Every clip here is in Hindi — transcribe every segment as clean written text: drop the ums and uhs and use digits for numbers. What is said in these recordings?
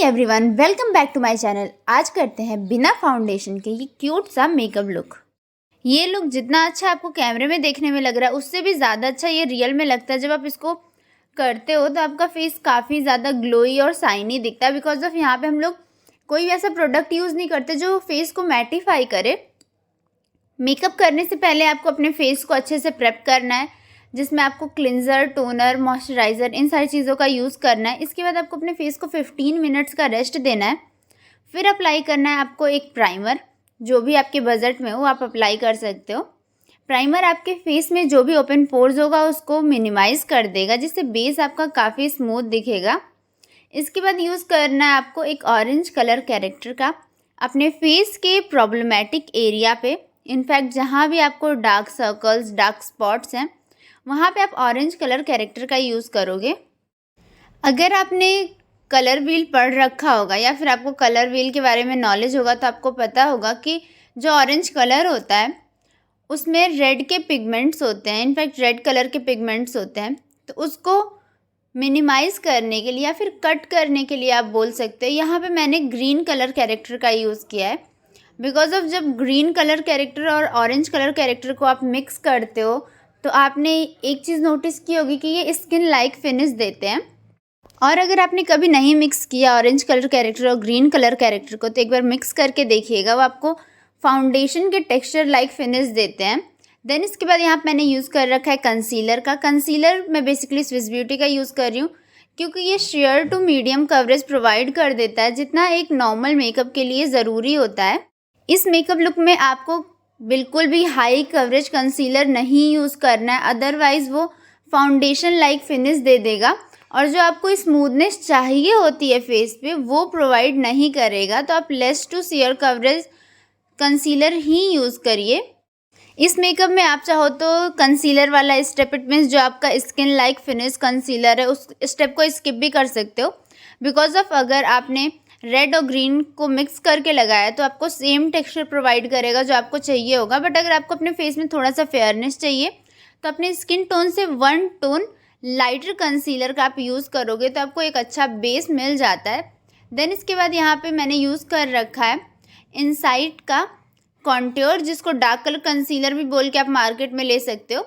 Everyone, welcome back to my channel. आज करते हैं बिना फाउंडेशन के ये क्यूट सा मेकअप लुक। ये लुक जितना अच्छा आपको कैमरे में देखने में लग रहा है उससे भी ज़्यादा अच्छा ये रियल में लगता है। जब आप इसको करते हो तो आपका फेस काफ़ी ज़्यादा ग्लोई और शाइनी दिखता है। बिकॉज ऑफ यहाँ पे हम लोग कोई भी ऐसा प्रोडक्ट यूज़ नहीं करते जो फेस को मैटिफाई करे। मेकअप करने से पहले आपको अपने फेस को अच्छे से प्रेप करना है, जिसमें आपको क्लिंजर, टोनर, मॉइस्चराइज़र इन सारी चीज़ों का यूज़ करना है। इसके बाद आपको अपने फेस को 15 मिनट्स का रेस्ट देना है। फिर अप्लाई करना है आपको एक प्राइमर, जो भी आपके बजट में हो आप अप्लाई कर सकते हो। प्राइमर आपके फेस में जो भी ओपन पोर्स होगा उसको मिनिमाइज़ कर देगा, जिससे बेस आपका काफ़ी स्मूथ दिखेगा। इसके बाद यूज़ करना है आपको एक ऑरेंज कलर कैरेक्टर का अपने फेस के प्रॉब्लमेटिक एरिया पे। इनफैक्ट जहाँ भी आपको डार्क सर्कल्स, डार्क स्पॉट्स हैं, वहाँ पे आप ऑरेंज कलर कैरेक्टर का यूज़ करोगे। अगर आपने कलर व्हील पढ़ रखा होगा या फिर आपको कलर व्हील के बारे में नॉलेज होगा तो आपको पता होगा कि जो ऑरेंज कलर होता है उसमें रेड के पिगमेंट्स होते हैं। इनफैक्ट रेड कलर के पिगमेंट्स होते हैं। तो उसको मिनिमाइज़ करने के लिए या फिर कट करने के लिए आप बोल सकते हैं, यहाँ पे मैंने ग्रीन कलर कैरेक्टर का यूज़ किया है। बिकॉज ऑफ जब ग्रीन कलर कैरेक्टर और ऑरेंज कलर कैरेक्टर को आप मिक्स करते हो तो आपने एक चीज़ नोटिस की होगी कि ये स्किन लाइक फिनिश देते हैं। और अगर आपने कभी नहीं मिक्स किया ऑरेंज कलर कैरेक्टर और ग्रीन कलर कैरेक्टर को, तो एक बार मिक्स करके देखिएगा, वो आपको फाउंडेशन के टेक्सचर लाइक फिनिश देते हैं। देन इसके बाद यहाँ मैंने यूज़ कर रखा है कंसीलर का। कंसीलर मैं बेसिकली स्विस ब्यूटी का यूज़ कर रही हूँ, क्योंकि ये sheer to medium coverage provide कर देता है, जितना एक नॉर्मल मेकअप के लिए ज़रूरी होता है। इस मेकअप लुक में आपको बिल्कुल भी हाई कवरेज कंसीलर नहीं यूज़ करना है, अदरवाइज़ वो फाउंडेशन लाइक फिनिश दे देगा और जो आपको स्मूथनेस चाहिए होती है फेस पे वो प्रोवाइड नहीं करेगा। तो आप less to sheer coverage concealer ही यूज़ करिए। इस मेकअप में आप चाहो तो कंसीलर वाला स्टेप, इट मीन्स जो आपका स्किन लाइक फिनिश कंसीलर है उस स्टेप को स्किप भी कर सकते हो। बिकॉज ऑफ अगर आपने रेड और ग्रीन को मिक्स करके लगाया तो आपको सेम टेक्सचर प्रोवाइड करेगा जो आपको चाहिए होगा। बट अगर आपको अपने फेस में थोड़ा सा फेयरनेस चाहिए तो अपने स्किन टोन से 1 टोन लाइटर कंसीलर का आप यूज़ करोगे तो आपको एक अच्छा बेस मिल जाता है। देन इसके बाद यहाँ पे मैंने यूज़ कर रखा है इनसाइट का कॉन्ट्योर, जिसको डार्क कलर कंसीलर भी बोल के आप मार्केट में ले सकते हो।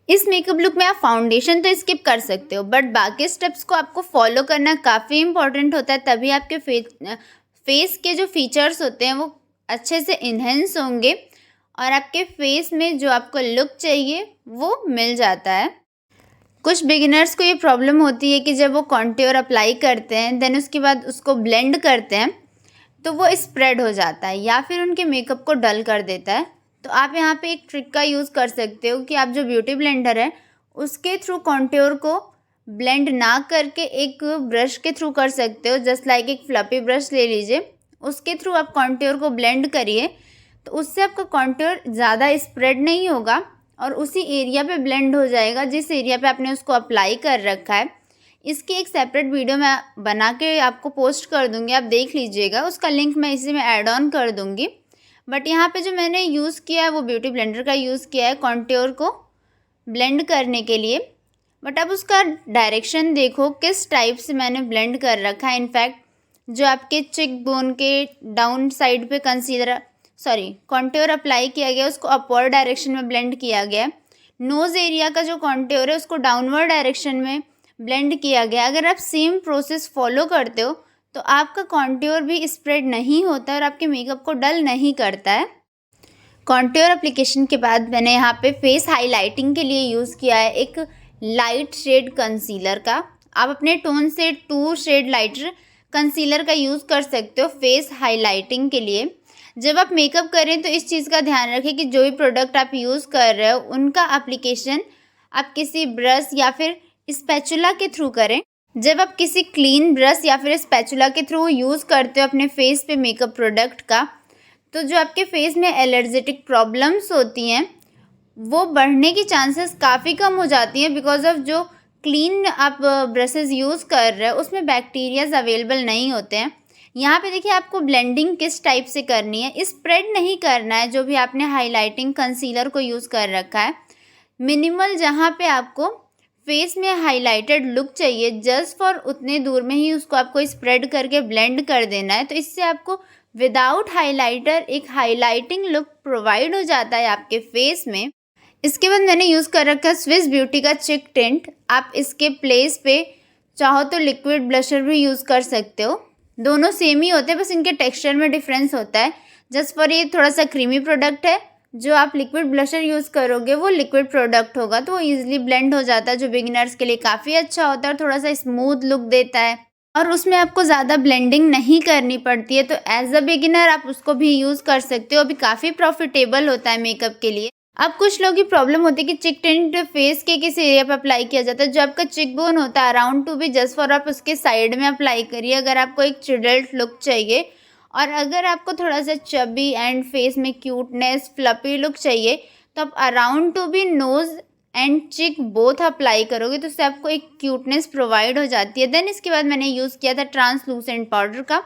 इस मेकअप लुक में आप फाउंडेशन तो स्किप कर सकते हो, बट बाकी स्टेप्स को आपको फॉलो करना काफ़ी इंपॉर्टेंट होता है, तभी आपके फेस के जो फीचर्स होते हैं वो अच्छे से इन्हेंस होंगे और आपके फेस में जो आपको लुक चाहिए वो मिल जाता है। कुछ बिगिनर्स को ये प्रॉब्लम होती है कि जब वो कॉन्ट्योर अप्लाई करते हैं देन उसके बाद उसको ब्लेंड करते हैं तो वो स्प्रेड हो जाता है या फिर उनके मेकअप को डल कर देता है। तो आप यहाँ पे एक ट्रिक का यूज़ कर सकते हो कि आप जो ब्यूटी ब्लेंडर है उसके थ्रू कॉन्ट्योर को ब्लेंड ना करके एक ब्रश के थ्रू कर सकते हो। जस्ट लाइक एक फ्लफी ब्रश ले लीजिए, उसके थ्रू आप कॉन्ट्योर को ब्लेंड करिए तो उससे आपका कॉन्ट्योर ज़्यादा स्प्रेड नहीं होगा और उसी एरिया पे ब्लेंड हो जाएगा जिस एरिया पे आपने उसको अप्लाई कर रखा है। इसकी एक सेपरेट वीडियो मैं बना के आपको पोस्ट कर दूँगी, आप देख लीजिएगा, उसका लिंक मैं इसी में ऐड ऑन कर दूँगी। बट यहाँ पे जो मैंने यूज़ किया है वो ब्यूटी ब्लेंडर का यूज़ किया है कॉन्ट्योर को ब्लेंड करने के लिए। बट अब उसका डायरेक्शन देखो किस टाइप से मैंने ब्लेंड कर रखा है। इनफैक्ट जो आपके चिक बोन के डाउन साइड पे कॉन्ट्योर अप्लाई किया गया उसको अपवर्ड डायरेक्शन में ब्लेंड किया गया है। नोज़ एरिया का जो कॉन्ट्योर है उसको डाउनवर्ड डायरेक्शन में ब्लेंड किया गया। अगर आप सेम प्रोसेस फॉलो करते हो तो आपका कॉन्ट्योर भी स्प्रेड नहीं होता और आपके मेकअप को डल नहीं करता है। कॉन्ट्योर एप्लीकेशन के बाद मैंने यहाँ पे फेस हाईलाइटिंग के लिए यूज़ किया है एक लाइट शेड कंसीलर का। आप अपने टोन से 2 शेड लाइटर कंसीलर का यूज़ कर सकते हो फेस हाईलाइटिंग के लिए। जब आप मेकअप करें तो इस चीज़ का ध्यान रखें कि जो भी प्रोडक्ट आप यूज़ कर रहे हो उनका एप्लीकेशन आप किसी ब्रश या फिर स्पैचुला के थ्रू करें। जब आप किसी क्लीन ब्रश या फिर स्पैचुला के थ्रू यूज़ करते हो अपने फेस पे मेकअप प्रोडक्ट का, तो जो आपके फेस में एलर्जेटिक प्रॉब्लम्स होती हैं वो बढ़ने की चांसेस काफ़ी कम हो जाती हैं। बिकॉज ऑफ जो क्लीन आप ब्रशेस यूज़ कर रहे हो उसमें बैक्टीरियाज अवेलेबल नहीं होते हैं। यहाँ पे देखिए आपको ब्लेंडिंग किस टाइप से करनी है, स्प्रेड नहीं करना है जो भी आपने हाईलाइटिंग कंसीलर को यूज़ कर रखा है। मिनिमल जहाँ पे आपको फेस में हाइलाइटेड लुक चाहिए, जस्ट फॉर उतने दूर में ही उसको आपको स्प्रेड करके ब्लेंड कर देना है। तो इससे आपको विदाउट हाइलाइटर एक हाइलाइटिंग लुक प्रोवाइड हो जाता है आपके फेस में। इसके बाद मैंने यूज़ कर रखा है स्विस ब्यूटी का चिक टिंट। आप इसके प्लेस पे चाहो तो लिक्विड ब्लशर भी यूज़ कर सकते हो। दोनों सेम ही होते हैं, बस इनके टेक्सचर में डिफरेंस होता है। जस्ट फॉर ये थोड़ा सा क्रीमी प्रोडक्ट है, जो आप लिक्विड ब्लशर यूज़ करोगे वो लिक्विड प्रोडक्ट होगा, तो वो ईजिली ब्लेंड हो जाता है, जो बिगिनर्स के लिए काफ़ी अच्छा होता है और थोड़ा सा स्मूथ लुक देता है और उसमें आपको ज़्यादा ब्लेंडिंग नहीं करनी पड़ती है। तो एज अ बिगिनर आप उसको भी यूज़ कर सकते हो, अभी काफ़ी प्रॉफिटेबल होता है मेकअप के लिए। अब कुछ लोगों की प्रॉब्लम होती है कि चिक टिंट फेस के किस एरिया पर अप्लाई किया जाता है। जो आपका चिक बोन होता है around to be just for आप उसके साइड में अप्लाई करिए, अगर आपको एक चिडल्ट लुक चाहिए। और अगर आपको थोड़ा सा चबी एंड फेस में क्यूटनेस फ्लपी लुक चाहिए, तो आप around to be nose and cheek both apply करोगे, तो उससे आपको एक क्यूटनेस प्रोवाइड हो जाती है। देन इसके बाद मैंने यूज़ किया था ट्रांसलूसेंट पाउडर का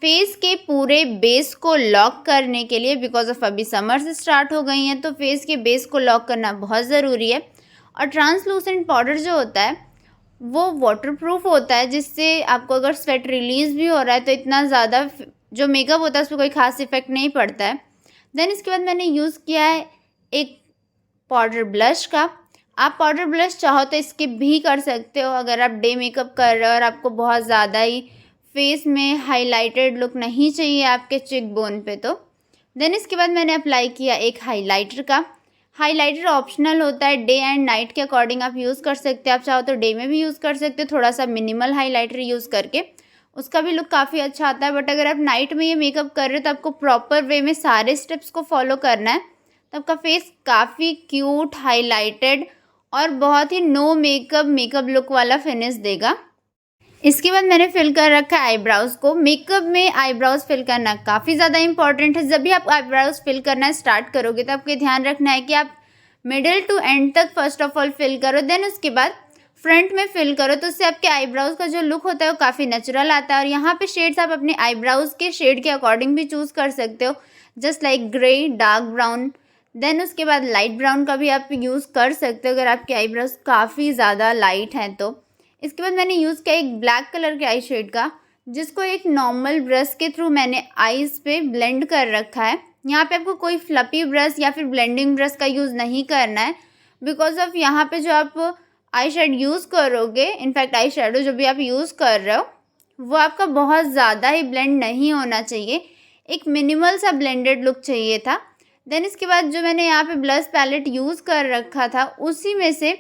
फेस के पूरे बेस को लॉक करने के लिए। बिकॉज ऑफ अभी समर्स स्टार्ट हो गई हैं, तो फेस के बेस को लॉक करना बहुत ज़रूरी है। और ट्रांसलूसेंट पाउडर जो होता है वो वाटरप्रूफ होता है, जिससे आपको अगर स्वेट रिलीज़ भी हो रहा है तो इतना ज़्यादा जो मेकअप होता है उस पर कोई खास इफेक्ट नहीं पड़ता है। देन इसके बाद मैंने यूज़ किया है एक पाउडर ब्लश का। आप पाउडर ब्लश चाहो तो स्किप भी कर सकते हो, अगर आप डे मेकअप कर रहे हो और आपको बहुत ज़्यादा ही फेस में हाइलाइटेड लुक नहीं चाहिए आपके चिक बोन पे तो। देन इसके बाद मैंने अप्लाई किया एक हाइलाइटर का। हाइलाइटर ऑप्शनल होता है, डे एंड नाइट के अकॉर्डिंग आप यूज़ कर सकते हो। आप चाहो तो डे में भी यूज़ कर सकते हो, थोड़ा सा मिनिमल हाइलाइटर यूज़ करके, उसका भी लुक काफ़ी अच्छा आता है। बट अगर आप नाइट में ये मेकअप कर रहे हो तो आपको प्रॉपर वे में सारे स्टेप्स को फॉलो करना है, तो आपका फेस काफ़ी क्यूट, हाइलाइटेड और बहुत ही नो मेकअप लुक वाला फिनिश देगा। इसके बाद मैंने फिल कर रखा है आईब्राउज़ को। मेकअप में आईब्राउज़ फिल करना काफ़ी ज़्यादा इंपॉर्टेंट है। जब भी आप आईब्राउज़ फिल करना स्टार्ट करोगे तो आपको ध्यान रखना है कि आप मिडिल टू एंड तक फर्स्ट ऑफ ऑल फिल करो, देन उसके बाद फ्रंट में फिल करो, तो उससे आपके आईब्राउज़ का जो लुक होता है वो काफ़ी नेचुरल आता है। और यहाँ पे शेड्स आप अपने आईब्राउज़ के शेड के अकॉर्डिंग भी चूज़ कर सकते हो, just like grey, dark brown. Then उसके बाद लाइट ब्राउन का भी आप यूज़ कर सकते हो अगर आपके आईब्राउज़ काफ़ी ज़्यादा लाइट हैं तो। इसके बाद मैंने यूज़ किया एक ब्लैक कलर के आई शेड का, जिसको एक नॉर्मल ब्रश के थ्रू मैंने आईज़ पे ब्लेंड कर रखा है। यहाँ पे आपको कोई फ्लपी ब्रश या फिर ब्लेंडिंग ब्रश का यूज़ नहीं करना है, बिकॉज ऑफ यहाँ पे जो आप आई शेड यूज़ करोगे, इनफैक्ट आई शेडो जो भी आप यूज़ कर रहे हो वो आपका बहुत ज़्यादा ही ब्लेंड नहीं होना चाहिए, एक मिनिमल सा ब्लेंडेड लुक चाहिए था। देन इसके बाद जो मैंने यहाँ पे ब्लश पैलेट यूज़ कर रखा था, उसी में से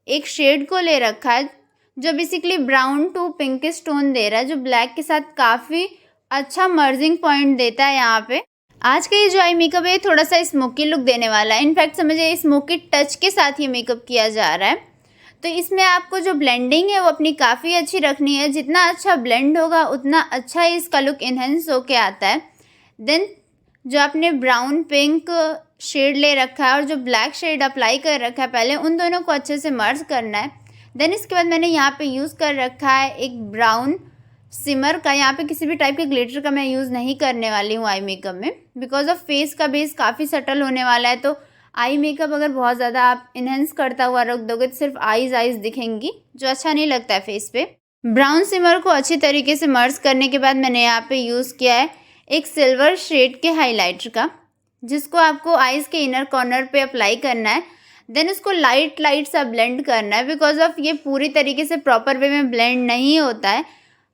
एक शेड को ले रखा है जो basically brown to pinkish tone दे रहा है, जो ब्लैक के साथ काफ़ी अच्छा मर्जिंग पॉइंट देता है। यहाँ पे आज का ये जो आई मेकअप है थोड़ा सा स्मोकी लुक देने वाला है। इनफैक्ट समझिए स्मोकी टच के साथ ये मेकअप किया जा रहा है, तो इसमें आपको जो ब्लेंडिंग है वो अपनी काफ़ी अच्छी रखनी है। जितना अच्छा ब्लेंड होगा उतना अच्छा ही इसका लुक इन्हेंस होके आता है। देन जो आपने ब्राउन पिंक शेड ले रखा है और जो ब्लैक शेड अप्लाई कर रखा है, पहले उन दोनों को अच्छे से मर्ज करना है। देन इसके बाद मैंने यहाँ पे यूज़ कर रखा है एक ब्राउन सिमर का। यहाँ पे किसी भी टाइप के ग्लिटर का मैं यूज़ नहीं करने वाली हूँ आई मेकअप में, बिकॉज ऑफ फेस का बेस काफ़ी सटल होने वाला है। तो आई मेकअप अगर बहुत ज़्यादा आप इन्हेंस करता हुआ रख दोगे तो सिर्फ आईज़ दिखेंगी, जो अच्छा नहीं लगता है फेस पे। ब्राउन सिमर को अच्छी तरीके से मर्ज करने के बाद मैंने यहाँ पे यूज़ किया है एक सिल्वर शेड के हाइलाइटर का, जिसको आपको आईज़ के इनर कॉर्नर पे अप्लाई करना है। देन उसको लाइट सा ब्लेंड करना है, बिकॉज ऑफ ये पूरी तरीके से प्रॉपर वे में ब्लेंड नहीं होता है।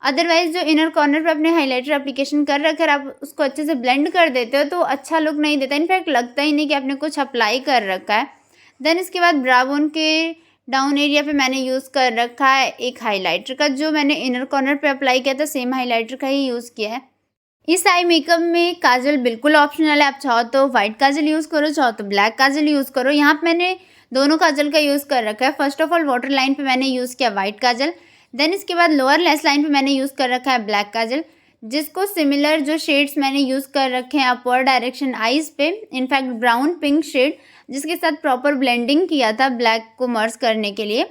अदरवाइज जो इनर कॉर्नर पे अपने हाइलाइटर एप्लीकेशन कर रखकर आप उसको अच्छे से ब्लेंड कर देते हो तो अच्छा लुक नहीं देता, इनफैक्ट लगता ही नहीं कि आपने कुछ अप्लाई कर रखा है। देन इसके बाद ब्रा बोन के डाउन एरिया पे मैंने यूज़ कर रखा है एक हाइलाइटर का, जो मैंने इनर कॉर्नर पे अप्लाई किया था सेम हाइलाइटर का ही यूज़ किया है। इस आई मेकअप में काजल बिल्कुल ऑप्शनल है, आप चाहो तो वाइट काजल यूज़ करो, चाहो तो ब्लैक काजल यूज़ करो। यहाँ पे मैंने दोनों काजल का यूज़ कर रखा है। First of all water line पे मैंने यूज़ किया वाइट काजल, देन इसके बाद लोअर लेस लाइन पे मैंने यूज़ कर रखा है ब्लैक काजल, जिसको सिमिलर जो शेड्स मैंने यूज़ कर रखे हैं अपवर्ड डायरेक्शन आईज़ पे, इनफैक्ट ब्राउन पिंक शेड जिसके साथ प्रॉपर ब्लेंडिंग किया था ब्लैक को मर्ज करने के लिए,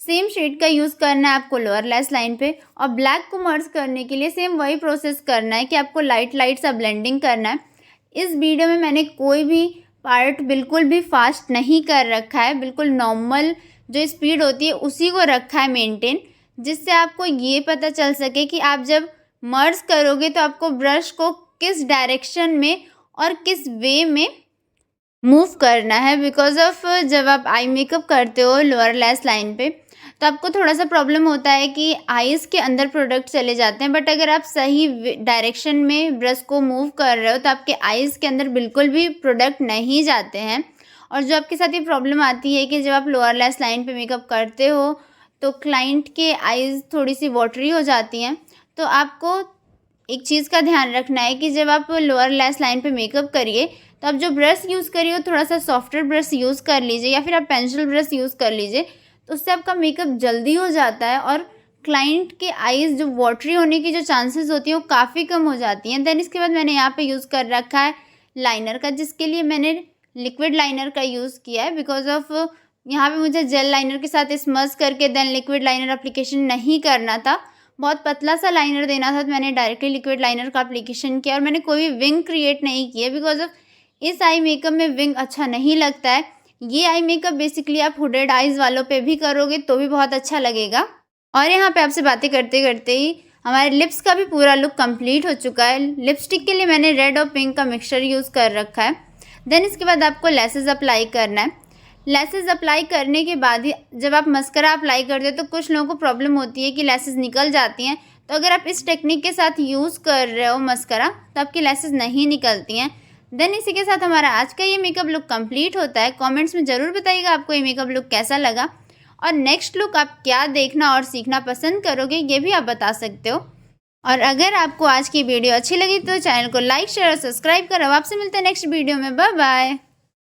सेम शेड का यूज़ करना है आपको लोअर लेस लाइन पे। और ब्लैक को मर्ज करने के लिए सेम वही प्रोसेस करना है कि आपको लाइट सा ब्लेंडिंग करना है। इस वीडियो में मैंने कोई भी पार्ट बिल्कुल भी फास्ट नहीं कर रखा है, बिल्कुल नॉर्मल जो स्पीड होती है उसी को रखा है मेंटेन, जिससे आपको ये पता चल सके कि आप जब मर्ज करोगे तो आपको ब्रश को किस डायरेक्शन में और किस वे में मूव करना है। बिकॉज ऑफ जब आप आई मेकअप करते हो लोअर लैश लाइन पे तो आपको थोड़ा सा प्रॉब्लम होता है कि आईज़ के अंदर प्रोडक्ट चले जाते हैं, बट अगर आप सही डायरेक्शन में ब्रश को मूव कर रहे हो तो आपके आईज़ के अंदर बिल्कुल भी प्रोडक्ट नहीं जाते हैं। और जो आपके साथ ये प्रॉब्लम आती है कि जब आप लोअर लैश लाइन पे मेकअप करते हो तो क्लाइंट के आईज़ थोड़ी सी वाटरी हो जाती हैं, तो आपको एक चीज़ का ध्यान रखना है कि जब आप लोअर लैश लाइन पे मेकअप करिए तो आप जो ब्रश यूज़ करिए थोड़ा सा सॉफ्टर ब्रश यूज़ कर लीजिए या फिर आप पेंसिल ब्रश यूज़ कर लीजिए, तो उससे आपका मेकअप जल्दी हो जाता है और क्लाइंट के आईज़ जो वाटरी होने की जो चांसेस होती हैं वो काफ़ी कम हो जाती हैं। देन इसके बाद मैंने यहाँ पे यूज़ कर रखा है लाइनर का, जिसके लिए मैंने लिक्विड लाइनर का यूज़ किया है। बिकॉज ऑफ यहाँ पे मुझे जेल लाइनर के साथ स्मज करके देन लिक्विड लाइनर एप्लीकेशन नहीं करना था, बहुत पतला सा लाइनर देना था, तो मैंने डायरेक्टली लिक्विड लाइनर का एप्लीकेशन किया और मैंने कोई भी विंग क्रिएट नहीं किया। बिकॉज ऑफ इस आई मेकअप में विंग अच्छा नहीं लगता है। ये आई मेकअप बेसिकली आप हुडेड आइज़ वालों पे भी करोगे तो भी बहुत अच्छा लगेगा। और यहाँ पे आपसे बातें करते करते ही हमारे लिप्स का भी पूरा लुक कंप्लीट हो चुका है। लिपस्टिक के लिए मैंने रेड और पिंक का मिक्सचर यूज़ कर रखा है। देन इसके बाद आपको लैसेस अप्लाई करना है। लैसेस अप्लाई करने के बाद ही जब आप मस्करा अप्लाई करते हो तो कुछ लोगों को प्रॉब्लम होती है कि लैसेस निकल जाती हैं, तो अगर आप इस टेक्निक के साथ यूज़ कर रहे हो मस्करा तो आपकी लैसेस नहीं निकलती हैं। देन इसी के साथ हमारा आज का ये मेकअप लुक कंप्लीट होता है। कमेंट्स में ज़रूर बताइएगा आपको ये मेकअप लुक कैसा लगा और नेक्स्ट लुक आप क्या देखना और सीखना पसंद करोगे ये भी आप बता सकते हो। और अगर आपको आज की वीडियो अच्छी लगी तो चैनल को लाइक शेयर और सब्सक्राइब करो। आपसे मिलते हैं नेक्स्ट वीडियो में। Bye bye.